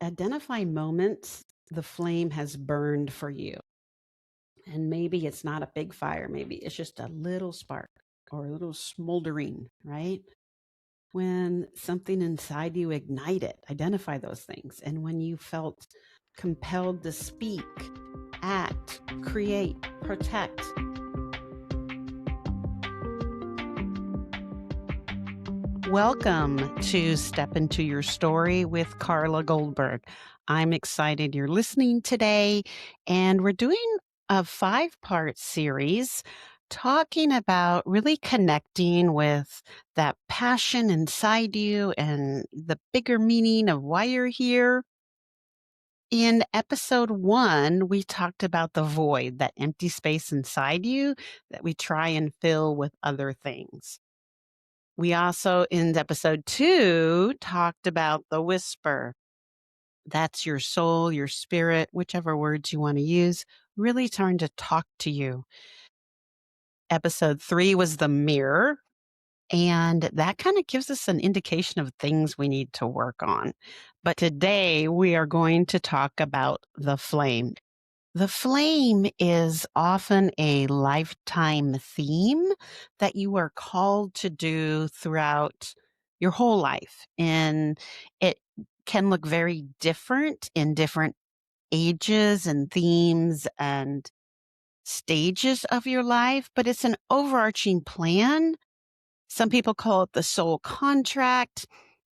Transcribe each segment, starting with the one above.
Identify moments the flame has burned for you. And maybe it's not a big fire, maybe it's just a little spark or a little smoldering, right? When something inside you ignited, identify those things. And when you felt compelled to speak, act, create, protect. Welcome to Step Into Your Story with Carla Goldberg. I'm excited you're listening today, and we're doing a 5-part series talking about really connecting with that passion inside you and the bigger meaning of why you're here. In episode 1, we talked about the void, that empty space inside you that we try and fill with other things. We also, in episode 2, talked about the whisper. That's your soul, your spirit, whichever words you want to use, really trying to talk to you. Episode 3 was the mirror, and that kind of gives us an indication of things we need to work on. But today we are going to talk about the flame. The flame is often a lifetime theme that you are called to do throughout your whole life. And it can look very different in different ages and themes and stages of your life, but it's an overarching plan. Some people call it the soul contract.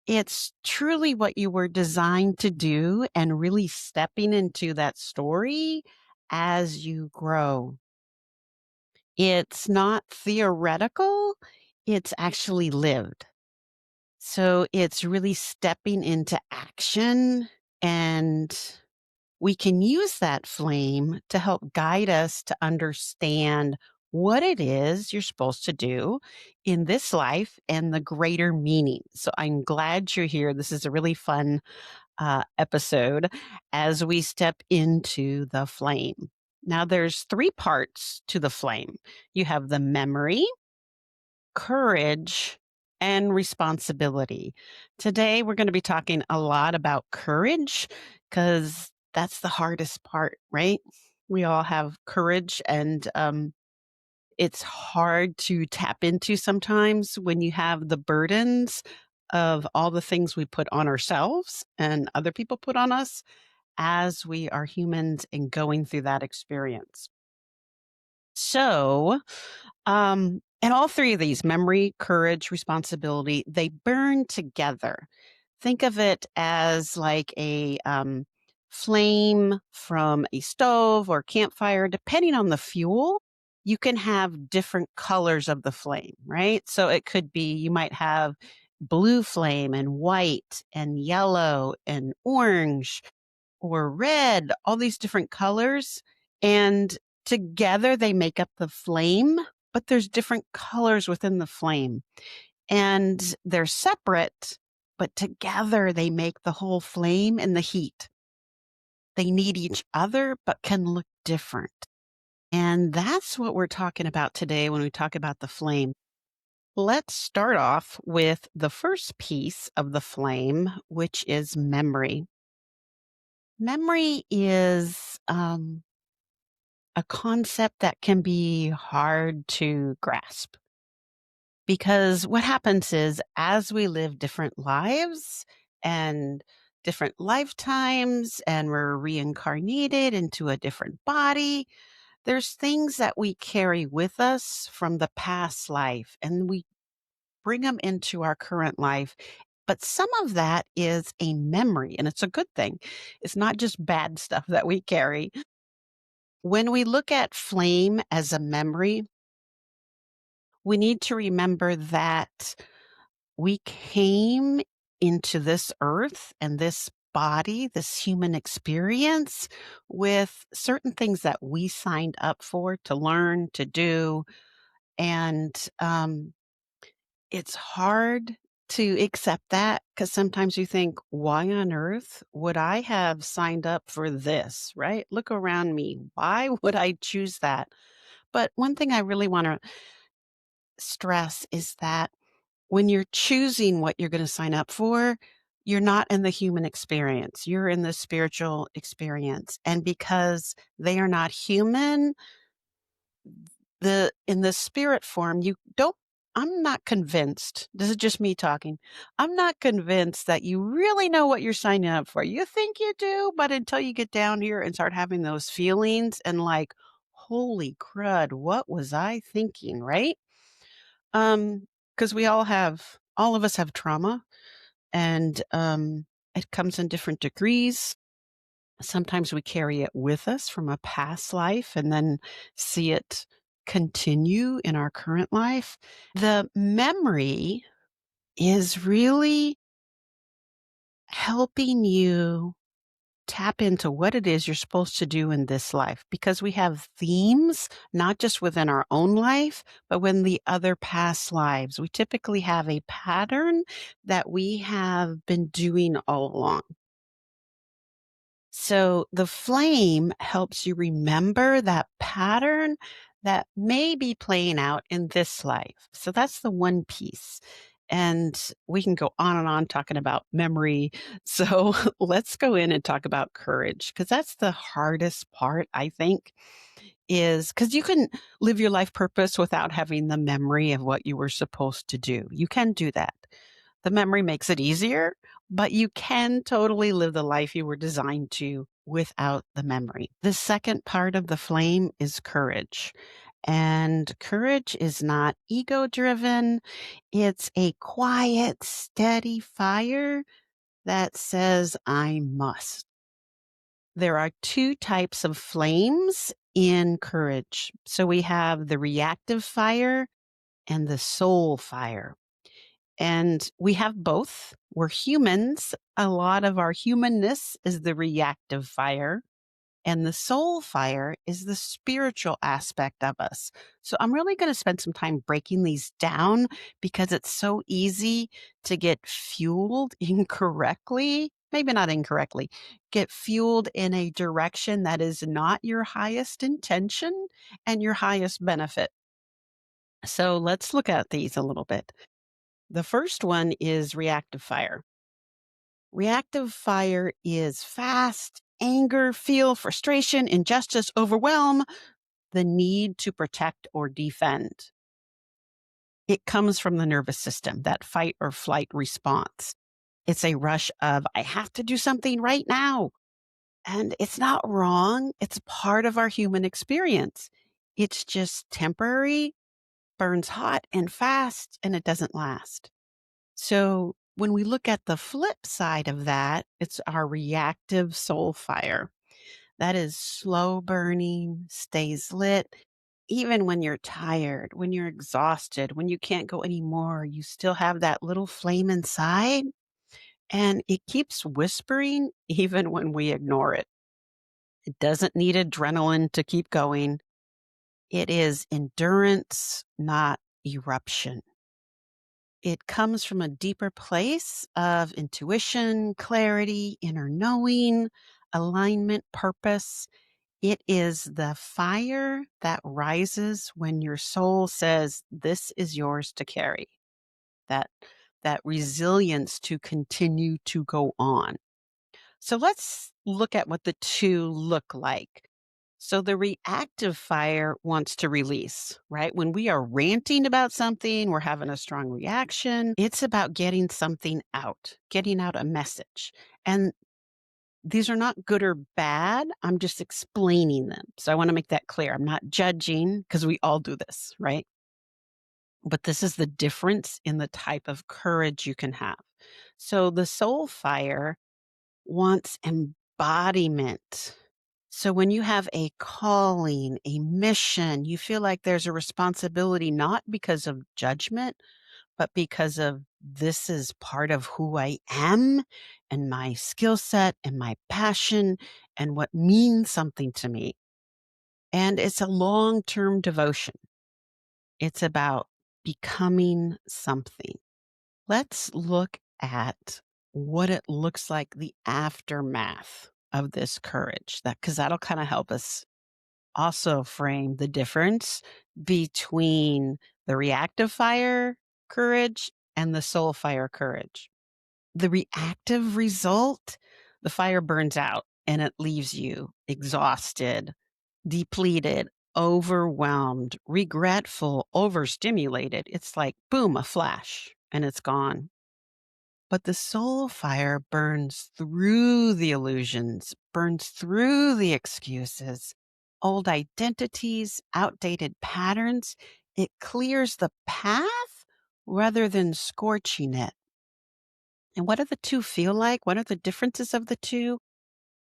It's truly what you were designed to do and really stepping into that story as you grow. It's not theoretical, it's actually lived. So it's really stepping into action, and we can use that flame to help guide us to understand what it is you're supposed to do in this life and the greater meaning. So I'm glad you're here. This is a really fun episode as we step into the flame. Now, there's 3 parts to the flame. You have the memory, courage, and responsibility. Today, we're going to be talking a lot about courage because that's the hardest part, right? We all have courage, and it's hard to tap into sometimes when you have the burdens of all the things we put on ourselves and other people put on us as we are humans and going through that experience. So, and all 3 of these, memory, courage, responsibility, they burn together. Think of it as like a flame from a stove or campfire. Depending on the fuel, you can have different colors of the flame, right? So it could be, you might have blue flame and white and yellow and orange or red, all these different colors. And together they make up the flame, but there's different colors within the flame. And they're separate, but together they make the whole flame and the heat. They need each other, but can look different. And that's what we're talking about today when we talk about the flame. Let's start off with the first piece of the flame, which is memory. Memory is a concept that can be hard to grasp because what happens is as we live different lives and different lifetimes and we're reincarnated into a different body, there's things that we carry with us from the past life and we bring them into our current life. But some of that is a memory, and it's a good thing. It's not just bad stuff that we carry. When we look at flame as a memory, we need to remember that we came into this earth and this body, this human experience, with certain things that we signed up for to learn, to do. And it's hard to accept that because sometimes you think, why on earth would I have signed up for this, right? Look around me. Why would I choose that? But one thing I really want to stress is that when you're choosing what you're going to sign up for, You're not in the human experience, you're in the spiritual experience, and because they are not human, the in the spirit form, you don't I'm not convinced, this is just me talking, I'm not convinced that you really know what you're signing up for. You think you do, but until you get down here and start having those feelings and like, "Holy crud, what was I thinking?" Right? Because we all of us have trauma, and, it comes in different degrees. Sometimes we carry it with us from a past life and then see it continue in our current life. The memory is really helping you tap into what it is you're supposed to do in this life because we have themes, not just within our own life, but within the other past lives. We typically have a pattern that we have been doing all along. So the flame helps you remember that pattern that may be playing out in this life. So that's the one piece. And we can go on and on talking about memory. So let's go in and talk about courage because that's the hardest part, I think, is because you can live your life purpose without having the memory of what you were supposed to do. You can do that. The memory makes it easier, but you can totally live the life you were designed to without the memory. The second part of the flame is courage. And courage is not ego driven. It's a quiet, steady fire that says, I must. There are two types of flames in courage. So we have the reactive fire and the soul fire. And we have both. We're humans. A lot of our humanness is the reactive fire, and the soul fire is the spiritual aspect of us. So I'm really going to spend some time breaking these down because it's so easy to get fueled incorrectly. Maybe not incorrectly, get fueled in a direction that is not your highest intention and your highest benefit. So let's look at these a little bit. The first one is reactive fire. Reactive fire is fast, anger, feel, frustration, injustice, overwhelm, the need to protect or defend. It comes from the nervous system, that fight or flight response. It's a rush of, I have to do something right now. And it's not wrong. It's part of our human experience. It's just temporary, burns hot and fast, and it doesn't last. So when we look at the flip side of that, it's our reactive soul fire. That is slow burning, stays lit. Even when you're tired, when you're exhausted, when you can't go anymore, you still have that little flame inside and it keeps whispering even when we ignore it. It doesn't need adrenaline to keep going. It is endurance, not eruption. It comes from a deeper place of intuition, clarity, inner knowing, alignment, purpose. It is the fire that rises when your soul says, this is yours to carry. That, that resilience to continue to go on. So let's look at what the two look like. So the reactive fire wants to release, right? When we are ranting about something, we're having a strong reaction. It's about getting something out, getting out a message. And these are not good or bad. I'm just explaining them. So I want to make that clear. I'm not judging because we all do this, right? But this is the difference in the type of courage you can have. So the soul fire wants embodiment. So when you have a calling, a mission, you feel like there's a responsibility, not because of judgment, but because of this is part of who I am and my skill set and my passion and what means something to me. And it's a long term devotion. It's about becoming something. Let's look at what it looks like, the aftermath of this courage, that because that'll kind of help us also frame the difference between the reactive fire courage and the soul fire courage. The reactive result, the fire burns out and it leaves you exhausted, depleted, overwhelmed, regretful, overstimulated. It's like, boom, a flash, and it's gone. But the soul fire burns through the illusions, burns through the excuses, old identities, outdated patterns. It clears the path rather than scorching it. And what do the two feel like? What are the differences of the two?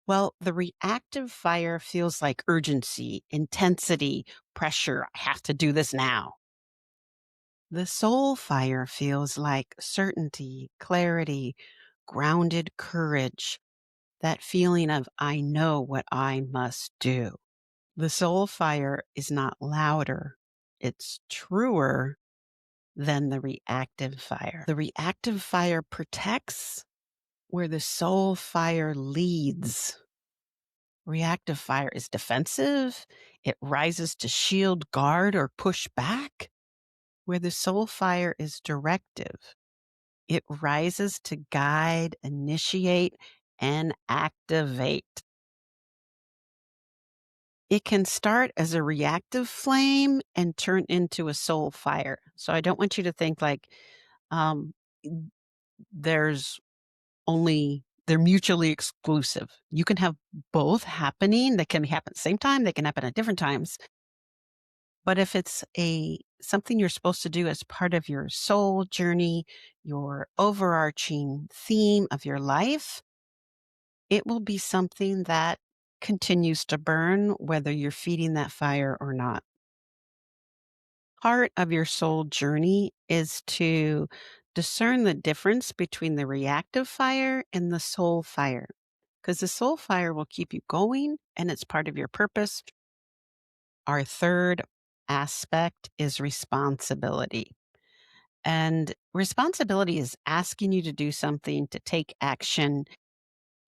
Well, the reactive fire feels like urgency, intensity, pressure. I have to do this now. The soul fire feels like certainty, clarity, grounded courage, that feeling of, I know what I must do. The soul fire is not louder, it's truer than the reactive fire. The reactive fire protects where the soul fire leads. Reactive fire is defensive. It rises to shield, guard, or push back, where the soul fire is directive. It rises to guide, initiate, and activate. It can start as a reactive flame and turn into a soul fire. So I don't want you to think like um, there's they're mutually exclusive. You can have both happening. They can happen at the same time. They can happen at different times. But if it's something you're supposed to do as part of your soul journey, your overarching theme of your life, it will be something that continues to burn whether you're feeding that fire or not. Part of your soul journey is to discern the difference between the reactive fire and the soul fire. Because the soul fire will keep you going and it's part of your purpose. Our third aspect is responsibility. And responsibility is asking you to do something, to take action.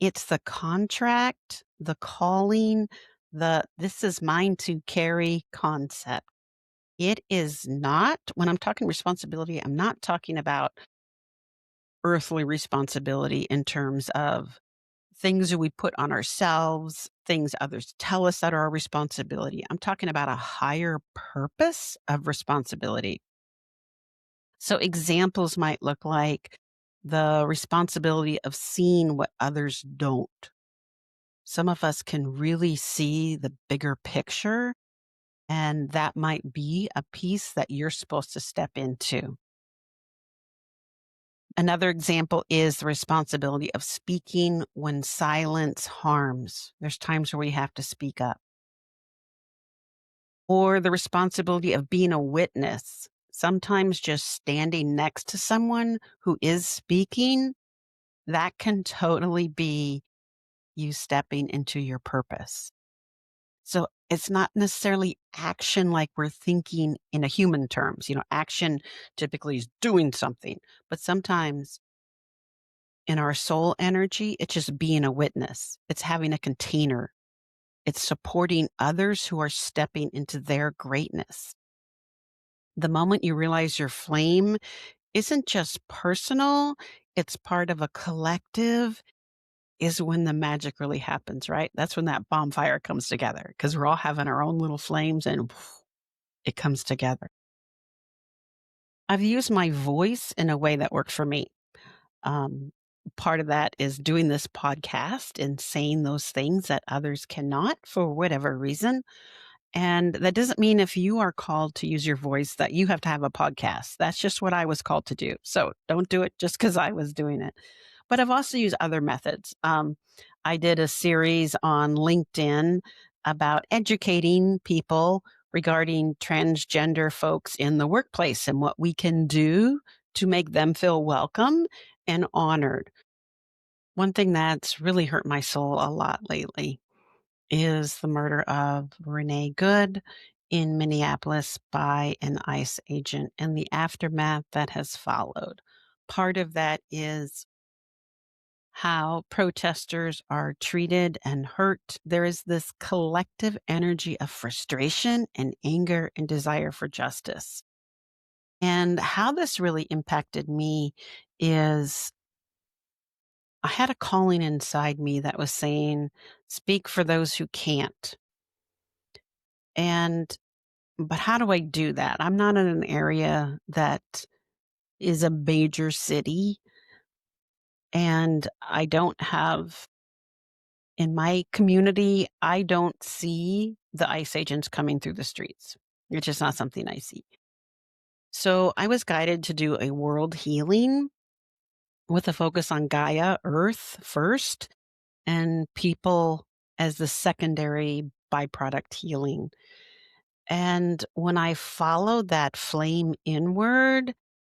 It's the contract, the calling, the this is mine to carry concept. It is not, when I'm talking responsibility, I'm not talking about earthly responsibility in terms of things that we put on ourselves, things others tell us that are our responsibility. I'm talking about a higher purpose of responsibility. So examples might look like the responsibility of seeing what others don't. Some of us can really see the bigger picture, and that might be a piece that you're supposed to step into. Another example is the responsibility of speaking when silence harms. There's times where we have to speak up. Or the responsibility of being a witness. Sometimes just standing next to someone who is speaking, that can totally be you stepping into your purpose. So it's not necessarily action like we're thinking in a human terms. Action typically is doing something, but sometimes in our soul energy, it's just being a witness. It's having a container. It's supporting others who are stepping into their greatness. The moment you realize your flame isn't just personal, it's part of a collective, is when the magic really happens, right? That's when that bonfire comes together because we're all having our own little flames and it comes together. I've used my voice in a way that worked for me. Um, Part of that is doing this podcast and saying those things that others cannot for whatever reason. And that doesn't mean if you are called to use your voice that you have to have a podcast. That's just what I was called to do. So don't do it just because I was doing it. But I've also used other methods. I did a series on LinkedIn about educating people regarding transgender folks in the workplace and what we can do to make them feel welcome and honored. One thing that's really hurt my soul a lot lately is the murder of Renee Good in Minneapolis by an ICE agent and the aftermath that has followed. Part of that is how protesters are treated and hurt. There is this collective energy of frustration and anger and desire for justice. And how this really impacted me is I had a calling inside me that was saying, "Speak for those who can't." And but how do I do that? I'm not in an area that is a major city, and I don't have in my community, I don't see the ICE agents coming through the streets. It's just not something I see. So I was guided to do a world healing with a focus on Gaia, Earth first, and people as the secondary byproduct healing. And when I followed that flame inward,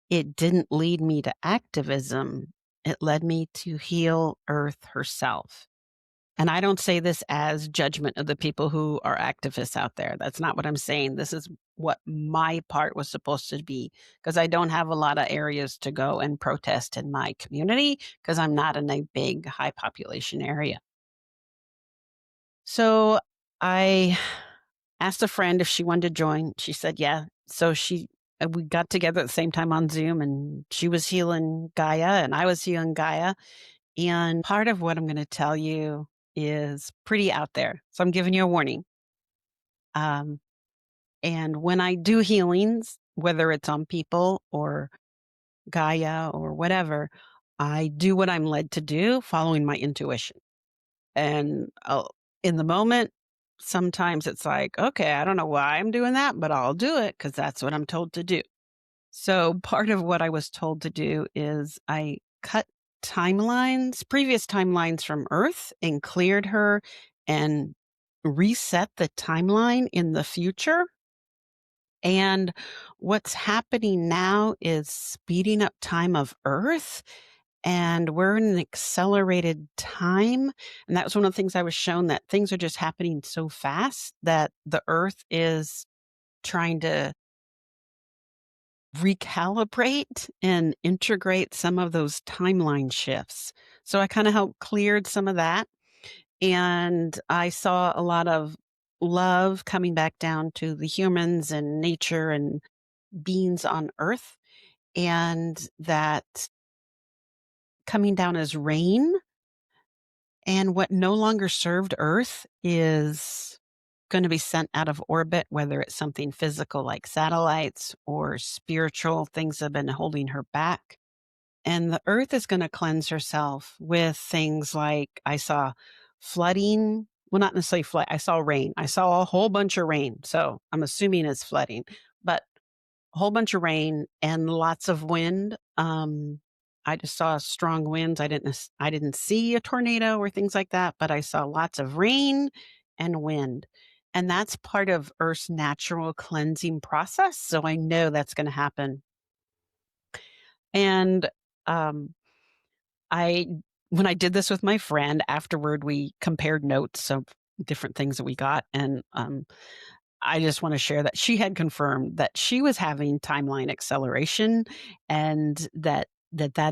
it didn't lead me to activism. It led me to heal Earth herself. And I don't say this as judgment of the people who are activists out there. That's not what I'm saying. This is what my part was supposed to be because I don't have a lot of areas to go and protest in my community because I'm not in a big, high population area. So I asked a friend if she wanted to join. She said, yeah. So we got together at the same time on Zoom and she was healing Gaia and I was healing Gaia. And part of what I'm going to tell you is pretty out there. So I'm giving you a warning. Um, and when I do healings, whether it's on people or Gaia or whatever, I do what I'm led to do following my intuition. And in the moment, sometimes it's like, okay, I don't know why I'm doing that, but I'll do it because that's what I'm told to do. So part of what I was told to do is I cut previous timelines from Earth and cleared her and reset the timeline in the future. And what's happening now is speeding up time of Earth. And we're in an accelerated time. And that was one of the things I was shown that things are just happening so fast that the Earth is trying to recalibrate and integrate some of those timeline shifts. So I kind of helped cleared some of that. And I saw a lot of love coming back down to the humans and nature and beings on Earth. And that coming down as rain. And what no longer served Earth is going to be sent out of orbit, whether it's something physical like satellites or spiritual things that have been holding her back. And the Earth is going to cleanse herself with things like I saw flooding. Well, not necessarily flood. I saw rain. I saw a whole bunch of rain. So I'm assuming it's flooding, but a whole bunch of rain and lots of wind. I just saw strong winds. I didn't see a tornado or things like that, but I saw lots of rain and wind. And that's part of Earth's natural cleansing process. So I know that's going to happen. And um, I when I did this with my friend, afterward, we compared notes of different things that we got, and, I just wanna share that she had confirmed that she was having timeline acceleration and that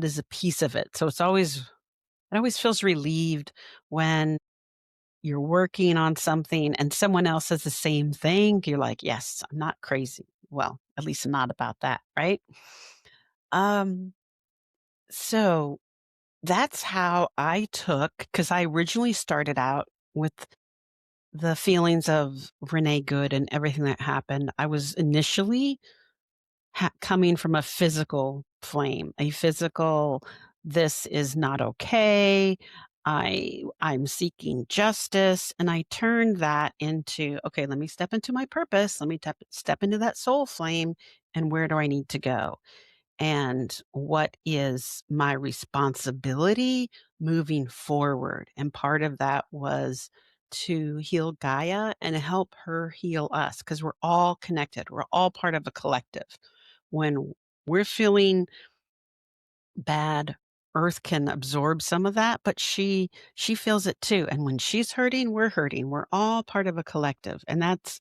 is a piece of it. So it always feels relieved when you're working on something and someone else says the same thing. You're like, "Yes, I'm not crazy." Well, at least I'm not about that, right? Um, so that's how I took because I originally started out with the feelings of Renee Good and everything that happened. I was initially coming from a physical flame, a physical, this is not okay. I'm seeking justice. And I turned that into, okay, let me step into my purpose. Let me step into that soul flame. And where do I need to go? And what is my responsibility moving forward? And part of that was to heal Gaia and help her heal us because we're all connected. We're all part of a collective. When we're feeling bad, Earth can absorb some of that, but she feels it too. And when she's hurting, we're hurting. We're all part of a collective. And that's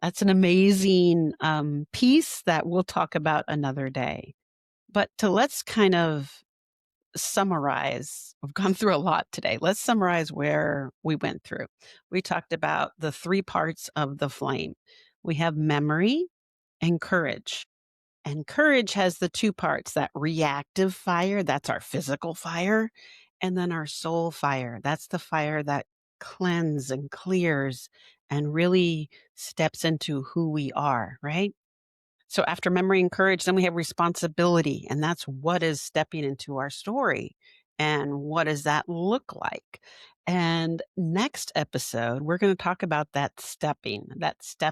an amazing piece that we'll talk about another day. But to let's kind of summarize, we've gone through a lot today. Let's summarize where we went through. We talked about the three parts of the flame. We have memory and courage. And courage has the two parts that reactive fire, that's our physical fire. And then our soul fire, that's the fire that cleanses and clears and really steps into who we are, right? So after memory and courage, then we have responsibility, and that's what is stepping into our story and what does that look like? And next episode, we're going to talk about that stepping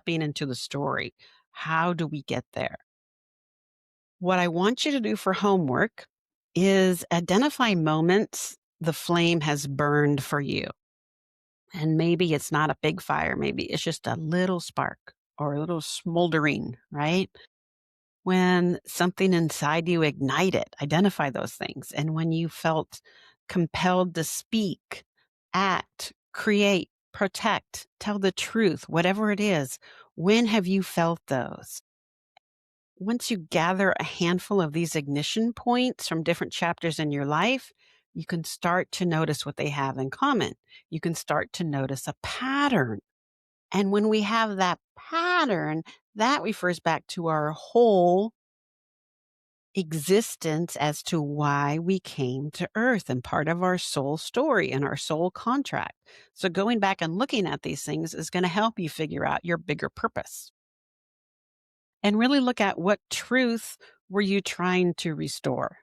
into the story. How do we get there? What I want you to do for homework is identify moments the flame has burned for you. And maybe it's not a big fire, maybe it's just a little spark or a little smoldering, right? When something inside you ignited, identify those things. And when you felt compelled to speak, act, create, protect, tell the truth, whatever it is, when have you felt those? Once you gather a handful of these ignition points from different chapters in your life, you can start to notice what they have in common. You can start to notice a pattern. And when we have that pattern, that refers back to our whole existence as to why we came to earth and part of our soul story and our soul contract. So going back and looking at these things is going to help you figure out your bigger purpose and really look at what truth were you trying to restore?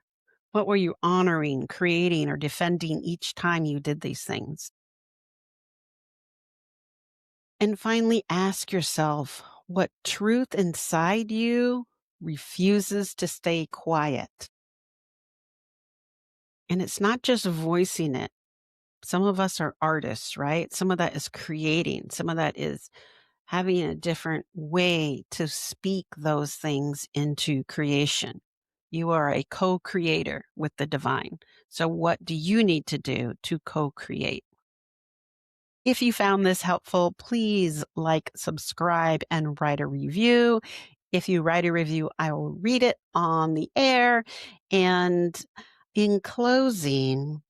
What were you honoring, creating, or defending each time you did these things? And finally, ask yourself what truth inside you refuses to stay quiet. And it's not just voicing it. Some of us are artists, right? Some of that is creating. Some of that is having a different way to speak those things into creation. You are a co-creator with the divine. So what do you need to do to co-create? If you found this helpful, please like, subscribe, and write a review. If you write a review, I will read it on the air. And in closing,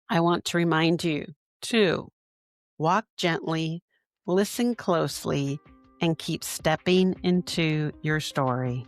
I want to remind you to walk gently, listen closely, and keep stepping into your story.